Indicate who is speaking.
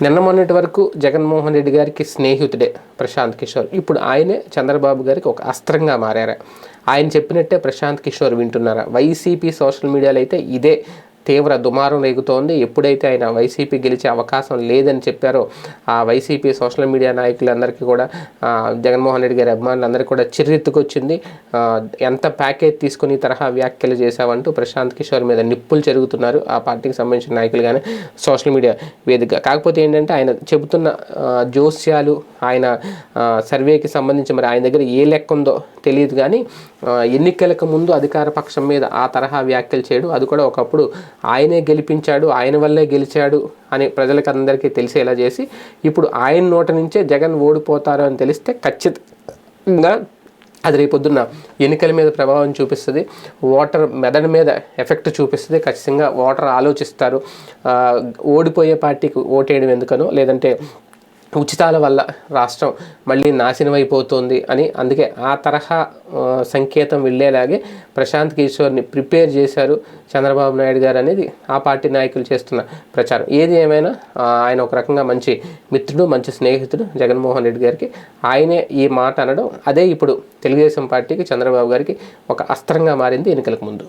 Speaker 1: నిన్న మొన్నటి వరకు జగన్మోహన్ రెడ్డి గారికి స్నేహితుడే ప్రశాంత్ కిషోర్. ఇప్పుడు ఆయనే చంద్రబాబు గారికి ఒక అస్త్రంగా మారారా? ఆయన చెప్పినట్టే ప్రశాంత్ కిషోర్ వింటున్నారా? వైసీపీ సోషల్ మీడియాలో అయితే ఇదే తీవ్ర దుమారం రేగుతోంది. ఎప్పుడైతే ఆయన వైసీపీ గెలిచే అవకాశం లేదని చెప్పారో ఆ వైసీపీ సోషల్ మీడియా నాయకులందరికీ కూడా, జగన్మోహన్ రెడ్డి గారి అభిమానులందరికీ కూడా చిర్రెత్తుకొచ్చింది. ఎంత ప్యాకేజ్ తీసుకుని తరహా వ్యాఖ్యలు చేశావంటూ ప్రశాంత్ కిషోర్ మీద నిప్పులు చెరుగుతున్నారు ఆ పార్టీకి సంబంధించిన నాయకులు కానీ సోషల్ మీడియా వేదికగా. కాకపోతే ఏంటంటే ఆయన చెబుతున్న జోస్యాలు, ఆయన సర్వేకి సంబంధించి మరి ఆయన దగ్గర ఏ లెక్క ఉందో తెలియదు కానీ ఎన్నికలకు ముందు అధికార పక్షం మీద ఆ తరహా వ్యాఖ్యలు చేయడం, అది కూడా ఒకప్పుడు ఆయనే గెలిపించాడు, ఆయన వల్లే గెలిచాడు అని ప్రజలకు అందరికీ తెలిసేలా చేసి ఇప్పుడు ఆయన నోట నుంచే జగన్ ఓడిపోతారు అని తెలిస్తే ఖచ్చితంగా అది రేపొద్దున్న ఎన్నికల మీద ప్రభావం చూపిస్తుంది, ఓటర్ మెదడు మీద ఎఫెక్ట్ చూపిస్తుంది. ఖచ్చితంగా ఓటర్ ఆలోచిస్తారు, ఓడిపోయే పార్టీకి ఓటేయడం ఎందుకనో, లేదంటే ఉచితాల వల్ల రాష్ట్రం మళ్ళీ నాశనం అయిపోతుంది అని. అందుకే ఆ తరహా సంకేతం వెళ్ళేలాగే ప్రశాంత్ కిషోర్ని ప్రిపేర్ చేశారు చంద్రబాబు నాయుడు గారు అనేది ఆ పార్టీ నాయకులు చేస్తున్న ప్రచారం. ఏది ఏమైనా ఆయన ఒక రకంగా మంచి మిత్రుడు, మంచి స్నేహితుడు జగన్మోహన్ రెడ్డి గారికి. ఆయనే ఈ మాట అనడం అదే ఇప్పుడు తెలుగుదేశం పార్టీకి, చంద్రబాబు గారికి ఒక అస్త్రంగా మారింది ఎన్నికలకు ముందు.